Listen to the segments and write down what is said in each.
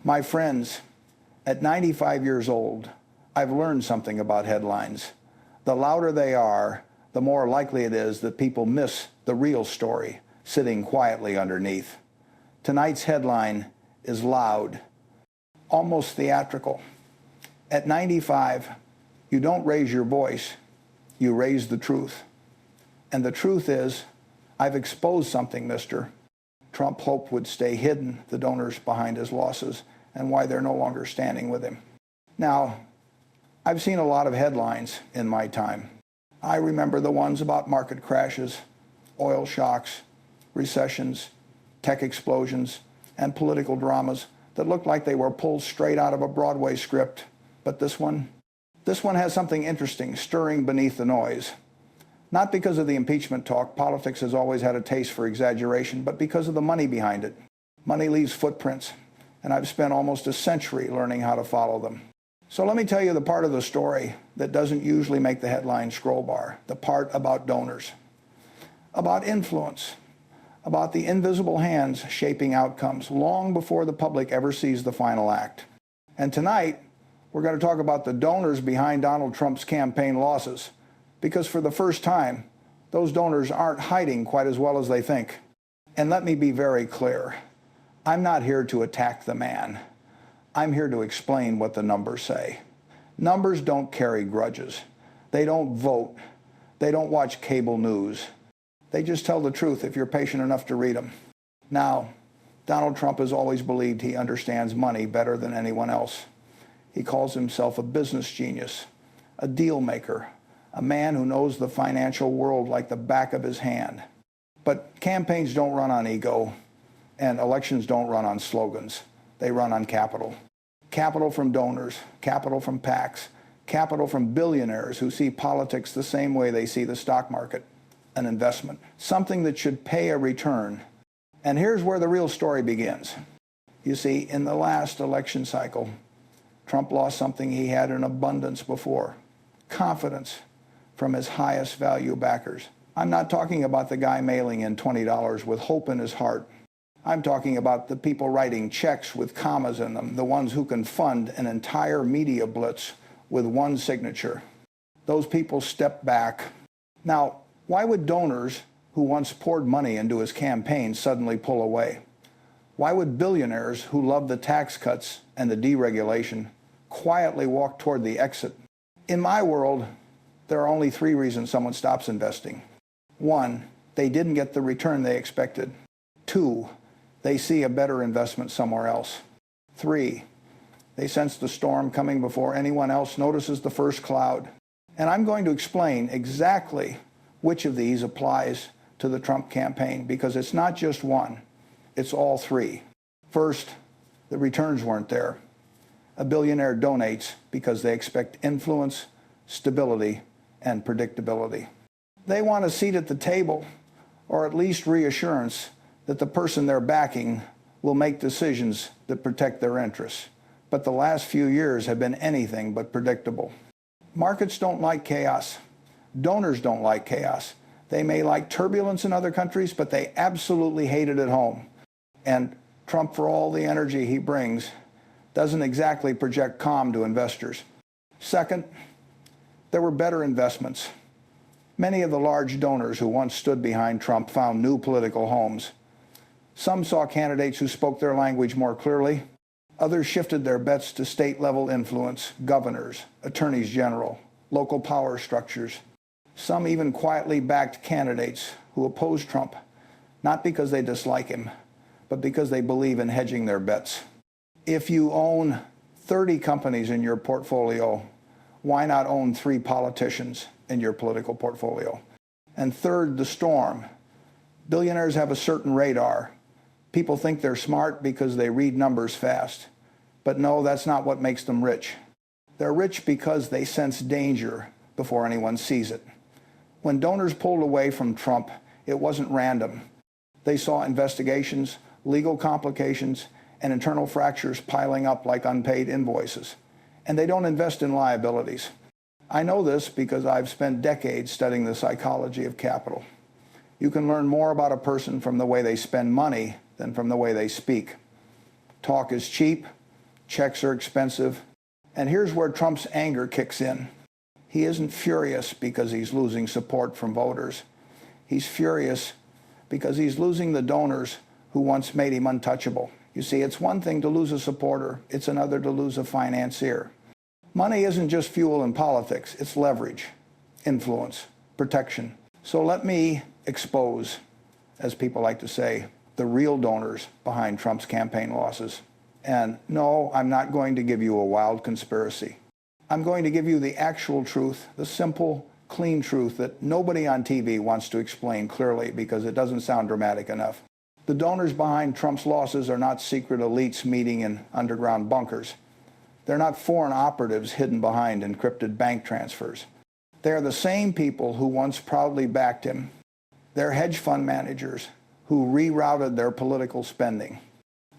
My friends, at 95 years old, I've learned something about headlines. The louder they are, the more likely it is that people miss the real story sitting quietly underneath. Tonight's headline is loud, almost theatrical. At 95, you don't raise your voice, you raise the truth. And the truth is, I've exposed something, mister. Trump hoped would stay hidden, the donors behind his losses, and why they're no longer standing with him. Now, I've seen a lot of headlines in my time. I remember the ones about market crashes, oil shocks, recessions, tech explosions, and political dramas that looked like they were pulled straight out of a Broadway script. But this one has something interesting stirring beneath the noise. Not because of the impeachment talk, politics has always had a taste for exaggeration, but because of the money behind it. Money leaves footprints, and I've spent almost a century learning how to follow them. So let me tell you the part of the story that doesn't usually make the headline scroll bar, the part about donors, about influence, about the invisible hands shaping outcomes long before the public ever sees the final act. And tonight, we're going to talk about the donors behind Donald Trump's campaign losses, because for the first time, those donors aren't hiding quite as well as they think. And let me be very clear. I'm not here to attack the man. I'm here to explain what the numbers say. Numbers don't carry grudges. They don't vote. They don't watch cable news. They just tell the truth if you're patient enough to read them. Now, Donald Trump has always believed he understands money better than anyone else. He calls himself a business genius, a deal maker, a man who knows the financial world like the back of his hand. But campaigns don't run on ego, and elections don't run on slogans. They run on capital. Capital from donors, capital from PACs, capital from billionaires who see politics the same way they see the stock market, an investment, something that should pay a return. And here's where the real story begins. You see, in the last election cycle, Trump lost something he had in abundance before, confidence from his highest value backers. I'm not talking about the guy mailing in $20 with hope in his heart. I'm talking about the people writing checks with commas in them, the ones who can fund an entire media blitz with one signature. Those people stepped back. Now, why would donors who once poured money into his campaign suddenly pull away? Why would billionaires who love the tax cuts and the deregulation quietly walk toward the exit? In my world, there are only three reasons someone stops investing. One, they didn't get the return they expected. Two, they see a better investment somewhere else. Three, they sense the storm coming before anyone else notices the first cloud. And I'm going to explain exactly which of these applies to the Trump campaign, because it's not just one, it's all three. First, the returns weren't there. A billionaire donates because they expect influence, stability, and predictability. They want a seat at the table, or at least reassurance that the person they're backing will make decisions that protect their interests. But the last few years have been anything but predictable. Markets don't like chaos. Donors don't like chaos. They may like turbulence in other countries, but they absolutely hate it at home. And Trump, for all the energy he brings, doesn't exactly project calm to investors. Second, there were better investments. Many of the large donors who once stood behind Trump found new political homes. Some saw candidates who spoke their language more clearly. Others shifted their bets to state-level influence, governors, attorneys general, local power structures. Some even quietly backed candidates who opposed Trump, not because they dislike him, but because they believe in hedging their bets. If you own 30 companies in your portfolio, why not own 3 politicians in your political portfolio? And third, the storm. Billionaires have a certain radar. People think they're smart because they read numbers fast. But no, that's not what makes them rich. They're rich because they sense danger before anyone sees it. When donors pulled away from Trump, it wasn't random. They saw investigations, legal complications, and internal fractures piling up like unpaid invoices. And they don't invest in liabilities. I know this because I've spent decades studying the psychology of capital. You can learn more about a person from the way they spend money than from the way they speak. Talk is cheap, Checks are expensive. And here's where Trump's anger kicks in. He isn't furious because he's losing support from voters. He's furious because he's losing the donors who once made him untouchable. You see, it's one thing to lose a supporter. It's another to lose a financier. Money isn't just fuel in politics. It's leverage, influence, protection. So let me expose, as people like to say, the real donors behind Trump's campaign losses. And no, I'm not going to give you a wild conspiracy. I'm going to give you the actual truth, the simple, clean truth that nobody on TV wants to explain clearly because it doesn't sound dramatic enough. The donors behind Trump's losses are not secret elites meeting in underground bunkers. They're not foreign operatives hidden behind encrypted bank transfers. They're the same people who once proudly backed him. They're hedge fund managers who rerouted their political spending.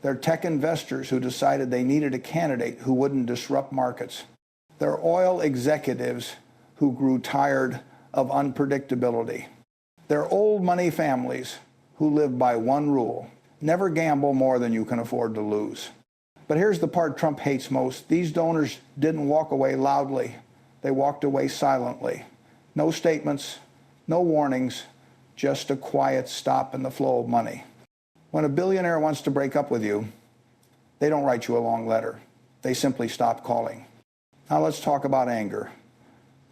They're tech investors who decided they needed a candidate who wouldn't disrupt markets. They're oil executives who grew tired of unpredictability. They're old money families who live by one rule: never gamble more than you can afford to lose. But here's the part Trump hates most. These donors didn't walk away loudly. They walked away silently. No statements, no warnings, just a quiet stop in the flow of money. When a billionaire wants to break up with you, they don't write you a long letter. They simply stop calling. Now let's talk about anger.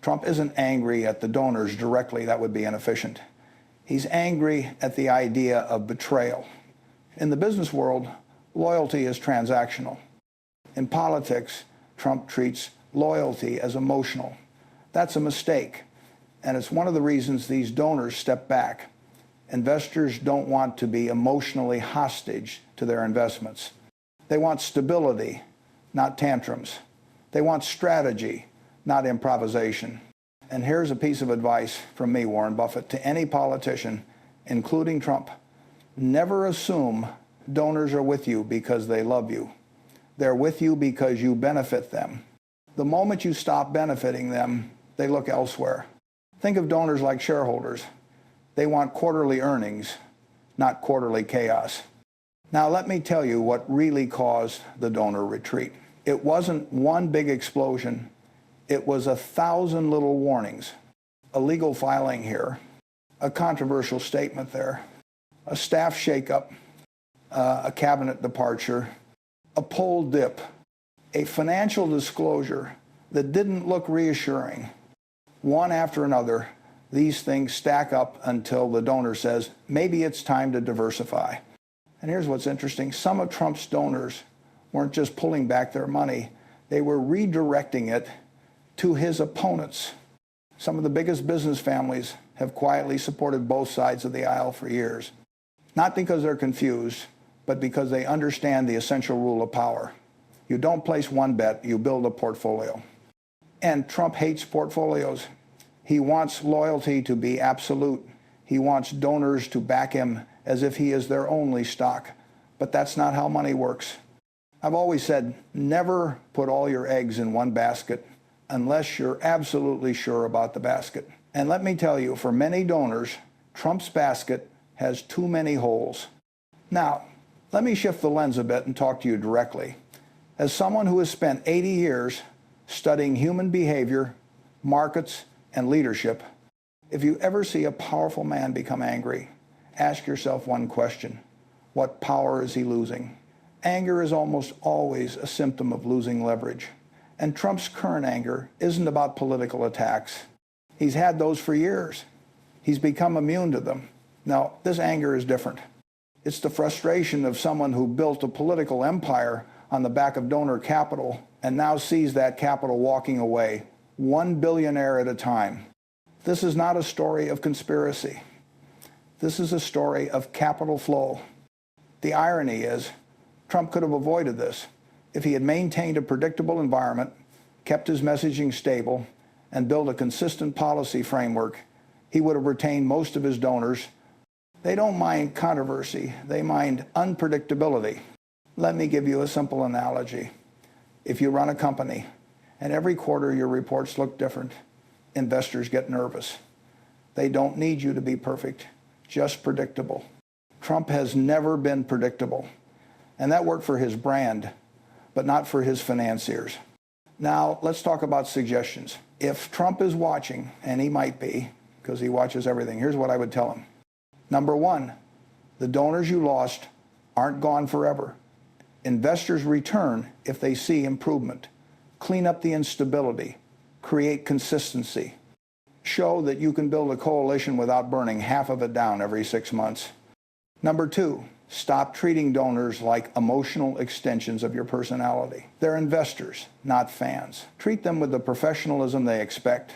Trump isn't angry at the donors directly. That would be inefficient. He's angry at the idea of betrayal. In the business world, loyalty is transactional. In politics, Trump treats loyalty as emotional. That's a mistake, and it's one of the reasons these donors step back. Investors don't want to be emotionally hostage to their investments. They want stability, not tantrums. They want strategy, not improvisation. And here's a piece of advice from me, Warren Buffett, to any politician, including Trump. Never assume donors are with you because they love you. They're with you because you benefit them. The moment you stop benefiting them, they look elsewhere. Think of donors like shareholders. They want quarterly earnings, not quarterly chaos. Now let me tell you what really caused the donor retreat. It wasn't one big explosion. It was 1,000 little warnings. A legal filing here, a controversial statement there, a staff shakeup, a cabinet departure, a poll dip, a financial disclosure that didn't look reassuring. One after another, these things stack up until the donor says, maybe it's time to diversify. And here's what's interesting. Some of Trump's donors weren't just pulling back their money. They were redirecting it to his opponents. Some of the biggest business families have quietly supported both sides of the aisle for years. Not because they're confused, but because they understand the essential rule of power. You don't place one bet, you build a portfolio. And Trump hates portfolios. He wants loyalty to be absolute. He wants donors to back him as if he is their only stock. But that's not how money works. I've always said, never put all your eggs in one basket unless you're absolutely sure about the basket. And let me tell you, for many donors, Trump's basket has too many holes. Now, let me shift the lens a bit and talk to you directly. As someone who has spent 80 years studying human behavior, markets, and leadership, if you ever see a powerful man become angry, ask yourself one question: what power is he losing? Anger is almost always a symptom of losing leverage. And Trump's current anger isn't about political attacks. He's had those for years. He's become immune to them. Now, this anger is different. It's the frustration of someone who built a political empire on the back of donor capital and now sees that capital walking away, one billionaire at a time. This is not a story of conspiracy. This is a story of capital flow. The irony is, Trump could have avoided this if he had maintained a predictable environment, kept his messaging stable, and built a consistent policy framework. He would have retained most of his donors. They don't mind controversy. They mind unpredictability. Let me give you a simple analogy. If you run a company and every quarter your reports look different, investors get nervous. They don't need you to be perfect, just predictable. Trump has never been predictable, and that worked for his brand. but not for his financiers. Now, let's talk about suggestions. If Trump is watching, and he might be, because he watches everything, here's what I would tell him. Number one, the donors you lost aren't gone forever. Investors return if they see improvement. Clean up the instability. Create consistency. Show that you can build a coalition without burning half of it down every 6 months. Number two, stop treating donors like emotional extensions of your personality. They're investors, not fans. Treat them with the professionalism they expect.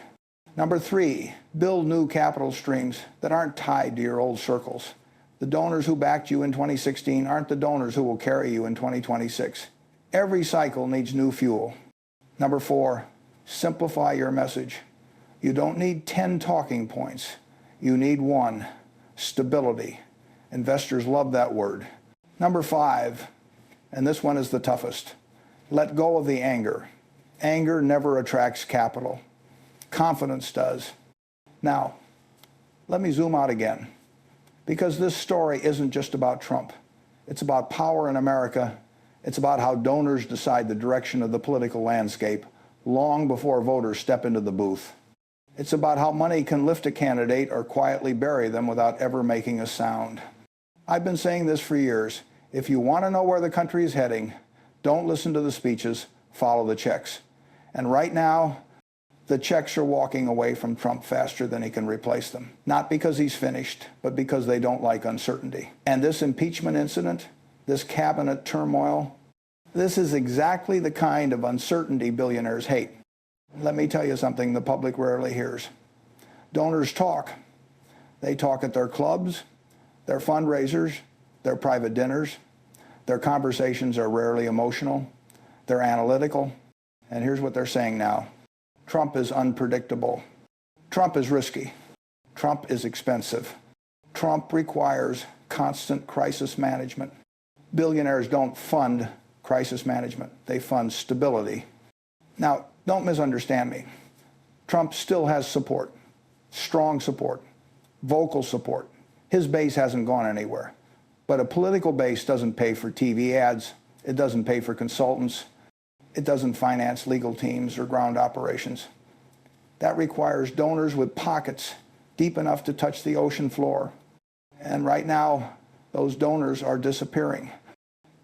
Number three, build new capital streams that aren't tied to your old circles. The donors who backed you in 2016 aren't the donors who will carry you in 2026. Every cycle needs new fuel. Number four, simplify your message. You don't need 10 talking points. You need one, stability. Investors love that word. Number five, and this one is the toughest, let go of the anger. Anger never attracts capital. Confidence does. Now, let me zoom out again, because this story isn't just about Trump. It's about power in America. It's about how donors decide the direction of the political landscape long before voters step into the booth. It's about how money can lift a candidate or quietly bury them without ever making a sound. I've been saying this for years. If you want to know where the country is heading, don't listen to the speeches, follow the checks. And right now, the checks are walking away from Trump faster than he can replace them. Not because he's finished, but because they don't like uncertainty. And this impeachment incident, this cabinet turmoil, this is exactly the kind of uncertainty billionaires hate. Let me tell you something the public rarely hears. Donors talk. They talk at their clubs, their fundraisers, their private dinners. Their conversations are rarely emotional. They're analytical. And here's what they're saying now. Trump is unpredictable. Trump is risky. Trump is expensive. Trump requires constant crisis management. Billionaires don't fund crisis management. They fund stability. Now, don't misunderstand me. Trump still has support, strong support, vocal support. His base hasn't gone anywhere. But a political base doesn't pay for TV ads. It doesn't pay for consultants. It doesn't finance legal teams or ground operations. That requires donors with pockets deep enough to touch the ocean floor. And right now, those donors are disappearing.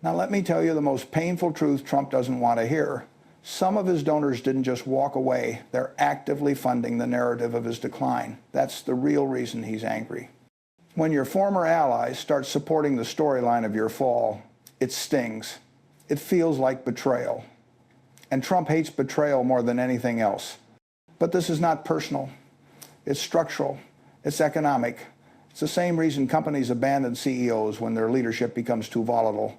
Now, let me tell you the most painful truth Trump doesn't want to hear. Some of his donors didn't just walk away. They're actively funding the narrative of his decline. That's the real reason he's angry. When your former allies start supporting the storyline of your fall, it stings. It feels like betrayal. And Trump hates betrayal more than anything else. But this is not personal. It's structural. It's economic. It's the same reason companies abandon CEOs when their leadership becomes too volatile.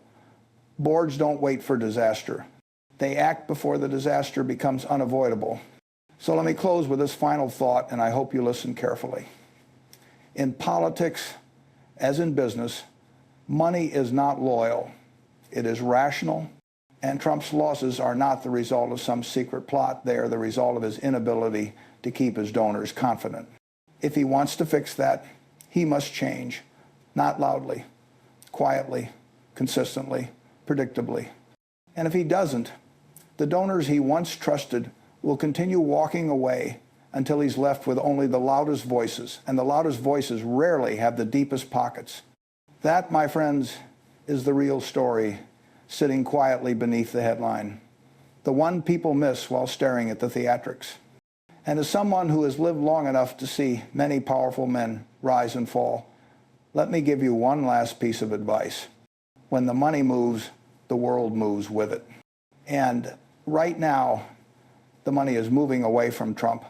Boards don't wait for disaster. They act before the disaster becomes unavoidable. So let me close with this final thought, and I hope you listen carefully. In politics, as in business, money is not loyal. It is rational, and Trump's losses are not the result of some secret plot. They are the result of his inability to keep his donors confident. If he wants to fix that, he must change, not loudly, quietly, consistently, predictably. And if he doesn't, the donors he once trusted will continue walking away until he's left with only the loudest voices, and the loudest voices rarely have the deepest pockets. That, my friends, is the real story sitting quietly beneath the headline, the one people miss while staring at the theatrics. And as someone who has lived long enough to see many powerful men rise and fall, let me give you one last piece of advice. When the money moves, the world moves with it. And right now, the money is moving away from Trump.